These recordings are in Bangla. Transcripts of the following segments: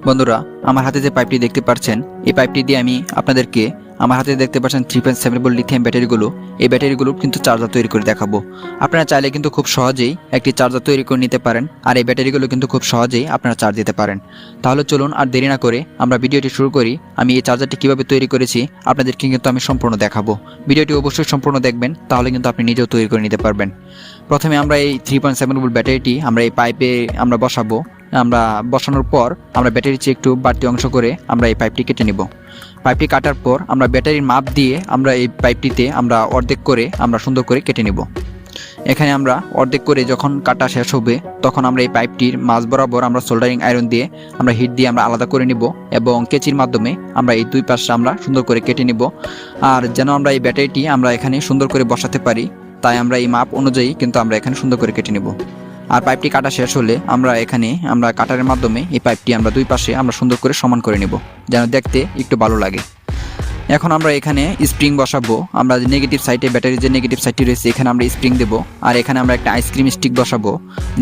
বন্ধুরা, আমার হাতে যে পাইপটি দেখতে পাচ্ছেন, এই পাইপটি দিয়ে আমি আপনাদেরকে আমার হাতে দেখতে পাচ্ছেন 3.7 ভোল্ট লিথিয়াম ব্যাটারিগুলো, এই ব্যাটারিগুলো কিন্তু চার্জার তৈরি করে দেখাবো। আপনারা চাইলে কিন্তু খুব সহজেই একটি চার্জার তৈরি করে নিতে পারেন, আর এই ব্যাটারিগুলো কিন্তু খুব সহজেই আপনারা চার্জ দিতে পারেন। তাহলে চলুন আর দেরি না করে আমরা ভিডিওটি শুরু করি। আমি এই চার্জারটি কিভাবে তৈরি করেছি আপনাদেরকে কিন্তু আমি সম্পূর্ণ দেখাবো। ভিডিওটি অবশ্যই সম্পূর্ণ দেখবেন, তাহলে কিন্তু আপনি নিজেও তৈরি করে নিতে পারবেন। প্রথমে আমরা এই 3.7 ভোল্ট ব্যাটারিটি আমরা এই পাইপে আমরা বসাবো। আমরা বসানোর পর আমরা ব্যাটারির চেয়ে একটু বাড়তি অংশ করে আমরা এই পাইপটি কেটে নিব। পাইপটি কাটার পর আমরা ব্যাটারির মাপ দিয়ে আমরা এই পাইপটিতে আমরা অর্ধেক করে আমরা সুন্দর করে কেটে নিব। এখানে আমরা অর্ধেক করে যখন কাটা শেষ হবে তখন আমরা এই পাইপটির মাঝ বরাবর আমরা সোল্ডারিং আয়রন দিয়ে আমরা হিট দিয়ে আমরা আলাদা করে নিব এবং কেচির মাধ্যমে আমরা এই দুই পাশে আমরা সুন্দর করে কেটে নিব। আর যেন আমরা এই ব্যাটারিটি আমরা এখানে সুন্দর করে বসাতে পারি, তাই আমরা এই মাপ অনুযায়ী কিন্তু আমরা এখানে সুন্দর করে কেটে নিব। আর পাইপটি কাটা শেষ হলে আমরা এখানে আমরা কাটারের মাধ্যমে এই পাইপটি আমরা দুই পাশে আমরা সুন্দর করে সমান করে নেব, যেন দেখতে একটু ভালো লাগে। এখন আমরা এখানে স্প্রিং বসাবো। আমরা নেগেটিভ সাইডে ব্যাটারির যে নেগেটিভ সাইডটি রয়েছে এখানে আমরা স্প্রিং দেব, আর এখানে আমরা একটা আইসক্রিম স্টিক বসাবো,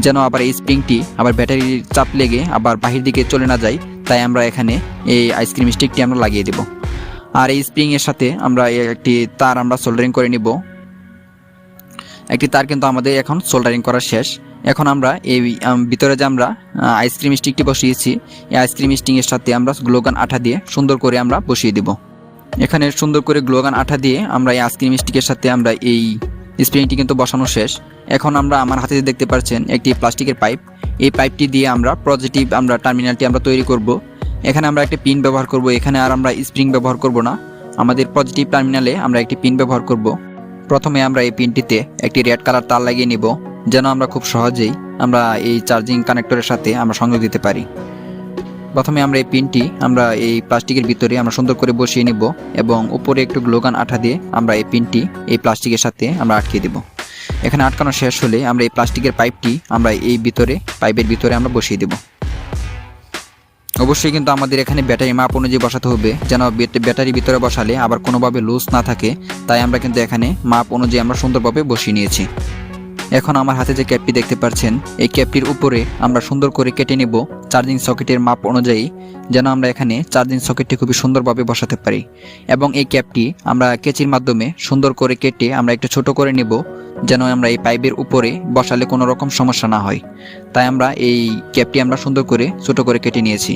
যেন আবার এই স্প্রিংটি আবার ব্যাটারির চাপ লেগে আবার বাহির দিকে চলে না যায়, তাই আমরা এখানে এই আইসক্রিম স্টিকটি আমরা লাগিয়ে দেব। আর এই স্প্রিং এর সাথে আমরা একটি তার আমরা সোল্ডারিং করে নিব। একটি তার কিন্তু আমাদের এখন সোল্ডারিং করা শেষ। এখন আমরা এই ভিতরে যে আমরা আইসক্রিম স্টিকটি বসিয়েছি, এই আইসক্রিম স্টিকের সাথে আমরা গ্লুগান আঠা দিয়ে সুন্দর করে আমরা বসিয়ে দেব। এখানে সুন্দর করে গ্লুগান আঠা দিয়ে আমরা এই আইসক্রিম স্টিকের সাথে আমরা এই স্প্রিংটি কিন্তু বসানো শেষ। এখন আমরা আমার হাতে দেখতে পাচ্ছেন একটি প্লাস্টিকের পাইপ, এই পাইপটি দিয়ে আমরা পজিটিভ আমরা টার্মিনালটি আমরা তৈরি করব। এখানে আমরা একটি পিন ব্যবহার করব, এখানে আর আমরা স্প্রিং ব্যবহার করব না, আমাদের পজিটিভ টার্মিনালে আমরা একটি পিন ব্যবহার করব। প্রথমে আমরা এই পিনটিতে একটি রেড কালার তার লাগিয়ে নিব, যেন আমরা খুব সহজেই আমরা এই চার্জিং কানেক্টরের সাথে আমরা সংযোগ দিতে পারি। প্রথমে আমরা এই পিনটি আমরা এই প্লাস্টিকের ভিতরে আমরা সুন্দর করে বসিয়ে নিব এবং উপরে একটু গ্লুগান আঠা দিয়ে আমরা এই পিনটি এই প্লাস্টিকের সাথে আমরা আটকে দেব। এখানে আটকানো শেষ হলে আমরা এই প্লাস্টিকের পাইপটি আমরা এই পাইপের ভিতরে আমরা বসিয়ে দেব। অবশ্যই কিন্তু আমাদের এখানে ব্যাটারি মাপ অনুযায়ী বসাতে হবে, যেন ব্যাটারির ভিতরে বসালে আবার কোনোভাবে লুজ না থাকে, তাই আমরা কিন্তু এখানে মাপ অনুযায়ী আমরা সুন্দরভাবে বসিয়ে নিয়েছি। এখন আমার হাতে যে ক্যাপটি দেখতে পাচ্ছেন, এই ক্যাপটির উপরে আমরা সুন্দর করে কেটে নেব চার্জিং সকেটের মাপ অনুযায়ী, যেন আমরা এখানে চার্জিং সকেটটি খুবই সুন্দরভাবে বসাতে পারি। এবং এই ক্যাপটি আমরা কেচির মাধ্যমে সুন্দর করে কেটে আমরা একটু ছোট করে নেব, যেন আমরা এই পাইপের উপরে বসালে কোনো রকম সমস্যা না হয়, তাই আমরা এই ক্যাপটি আমরা সুন্দর করে ছোট করে কেটে নিয়েছি।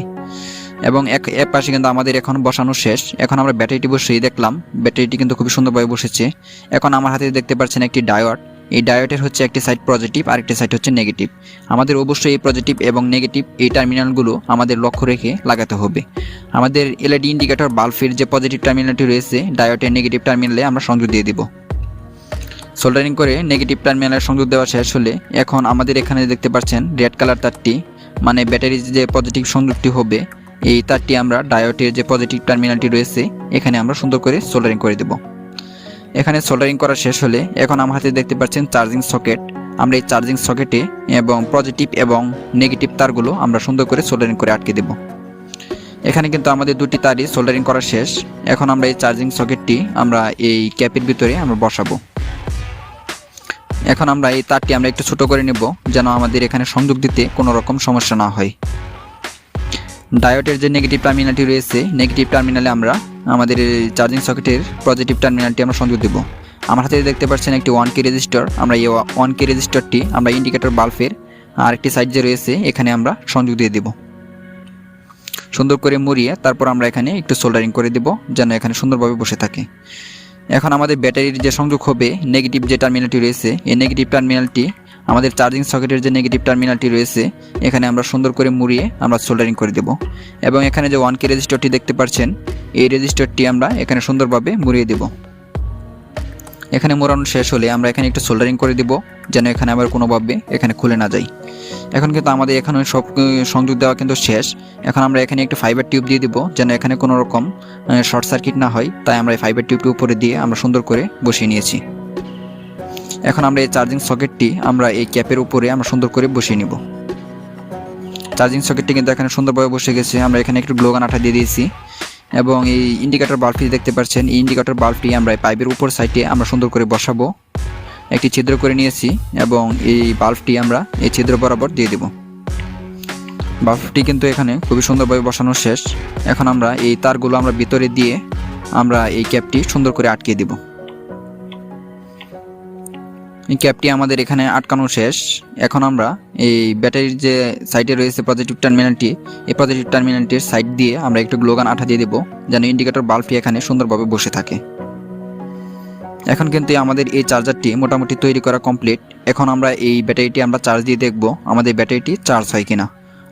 এবং এক পাশে কিন্তু আমাদের এখন বসানো শেষ। এখন আমরা ব্যাটারিটি বসিয়ে দেখলাম, ব্যাটারিটি কিন্তু খুবই সুন্দরভাবে বসেছে। এখন আমার হাতে দেখতে পাচ্ছেন একটি ডায়োড, এই ডায়োডের হচ্ছে একটি সাইড পজিটিভ আর একটি সাইড হচ্ছে নেগেটিভ। আমাদের অবশ্যই এই পজিটিভ এবং নেগেটিভ এই টার্মিনালগুলো আমাদের লক্ষ্য রেখে লাগাতে হবে। আমাদের এলইডি ইন্ডিকেটর বাল্বের যে পজিটিভ টার্মিনালটি রয়েছে ডায়োডের নেগেটিভ টার্মিনালে আমরা সংযোগ দিয়ে দিব। সোল্ডারিং করে নেগেটিভ টার্মিনালে সংযোগ দেওয়া শেষ হলে এখন আমাদের এখানে দেখতে পাচ্ছেন রেড কালার তারটি, মানে ব্যাটারির যে পজিটিভ সংযোগটি হবে এই তারটি আমরা ডায়োডের যে পজিটিভ টার্মিনালটি রয়েছে এখানে আমরা সুন্দর করে সোল্ডারিং করে দেব। এখানে সোল্ডারিং করা শেষ হলে এখন আমার হাতে দেখতে পাচ্ছেন চার্জিং সকেট। আমরা এই চার্জিং সকেটে এবং পজিটিভ এবং নেগেটিভ তারগুলো আমরা সুন্দর করে সোল্ডারিং করে আটকে দেব। এখানে কিন্তু আমাদের দুটি তারই সোল্ডারিং করা শেষ। এখন আমরা এই চার্জিং সকেটটি আমরা এই ক্যাপের ভিতরে আমরা বসাবো। এখন আমরা এই তারটি আমরা একটু ছোট করে নেব, যেন আমাদের এখানে সংযোগ দিতে কোনো রকম সমস্যা না হয়। ডায়োডের যে নেগেটিভ টার্মিনালটি রয়েছে নেগেটিভ টার্মিনালে আমরা আমাদের চার্জিং সকেটের পজিটিভ টার্মিনালটি আমরা সংযোগ দেব। আমার হাতে দেখতে পাচ্ছেন একটি 1K রেজিস্টার। আমরা এই 1K রেজিস্টারটি আমরা ইন্ডিকেটর বাল্বের আরেকটি সাইড যে রয়েছে এখানে আমরা সংযোগ দিয়ে দেব। সুন্দর করে মুড়িয়ে তারপর আমরা এখানে একটু সোল্ডারিং করে দেব, যেন এখানে সুন্দরভাবে বসে থাকে। এখন আমাদের ব্যাটারির যে সংযোগ হবে নেগেটিভ যে টার্মিনালটি রয়েছে এই নেগেটিভ টার্মিনালটি আমাদের চার্জিং সকেটের যে নেগেটিভ টার্মিনালটি রয়েছে এখানে আমরা সুন্দর করে মুড়িয়ে আমরা সোল্ডারিং করে দেব। এবং এখানে যে 1K রেজিস্টারটি দেখতে পাচ্ছেন এই রেজিস্টারটি আমরা এখানে সুন্দরভাবে মুড়িয়ে দেব। এখানে মোড়ানো শেষ হলে আমরা এখানে একটু সোল্ডারিং করে দেব, যেন এখানে আবার কোনোভাবে এখানে খুলে না যায়। এখন কিন্তু আমাদের এখানে সব সংযোগ দেওয়া কিন্তু শেষ। এখন আমরা এখানে একটু ফাইবার টিউব দিয়ে দিব, যেন এখানে কোনো রকম শর্ট সার্কিট না হয়, তাই আমরা এই ফাইবার টিউবটি উপরে দিয়ে আমরা সুন্দর করে বসিয়ে নিয়েছি। এখন আমরা এই চার্জিং সকেটটি আমরা এই ক্যাপের উপরে আমরা সুন্দর করে বসিয়ে নিব। চার্জিং সকেটটি কিন্তু এখানে সুন্দরভাবে বসে গেছে। আমরা এখানে একটু গ্লুগান আঠা দিয়ে দিয়েছি এবং এই ইন্ডিকেটর বাল্বটি দেখতে পাচ্ছেন এই ইন্ডিকেটর বাল্বটি আমরা পাইপের উপর সাইডে আমরা সুন্দর করে বসাবো। একটি ছিদ্র করে নিয়েছি এবং এই বাল্বটি আমরা এই ছিদ্র বরাবর দিয়ে দেব। বাল্বটি কিন্তু এখানে খুবই সুন্দরভাবে বসানো শেষ। এখন আমরা এই তারগুলো আমরা ভিতরে দিয়ে আমরা এই ক্যাপটি সুন্দর করে আটকে দিব। এই ক্যাপটি আমাদের এখানে আটকানো শেষ। এখন আমরা এই ব্যাটারির যে সাইডে রয়েছে পজিটিভ টার্মিনালটি, এই পজিটিভ টার্মিনালটির সাইড দিয়ে আমরা একটু গ্লোগান আঠা দিয়ে দেবো, যেন ইন্ডিকেটর বাল্বটি এখানে সুন্দরভাবে বসে থাকে। এখন কিন্তু আমাদের এই চার্জারটি মোটামুটি তৈরি করা কমপ্লিট। এখন আমরা এই ব্যাটারিটি আমরা চার্জ দিয়ে দেখব আমাদের ব্যাটারিটি চার্জ হয় কিনা।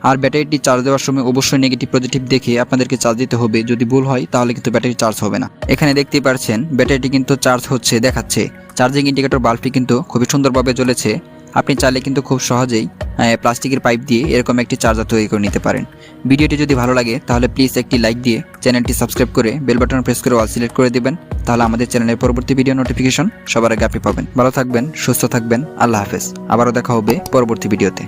আর ব্যাটারিটি চার্জ দেওয়ার সময় অবশ্যই নেগেটিভ পজিটিভ দেখে আপনাদেরকে চার্জ দিতে হবে। যদি ভুল হয় তাহলে কিন্তু ব্যাটারি চার্জ হবে না। এখানে দেখতেই পাচ্ছেন ব্যাটারিটি কিন্তু চার্জ হচ্ছে দেখাচ্ছে। চার্জিং ইন্ডিকেটর বাল্বটি কিন্তু খুবই সুন্দরভাবে জ্বলেছে। আপনি চাইলে কিন্তু খুব সহজেই প্লাস্টিকের পাইপ দিয়ে এরকম একটি চার্জার তৈরি করে নিতে পারেন। ভিডিওটি যদি ভালো লাগে তাহলে প্লিজ একটি লাইক দিয়ে চ্যানেলটি সাবস্ক্রাইব করে বেল বাটন প্রেস করে অল সিলেক্ট করে দিবেন। তাহলে আমাদের চ্যানেলের পরবর্তী ভিডিও নোটিফিকেশন সবার আগে আপনি পাবেন। ভালো থাকবেন, সুস্থ থাকবেন। আল্লাহ হাফেজ। আবারও দেখা হবে পরবর্তী ভিডিওতে।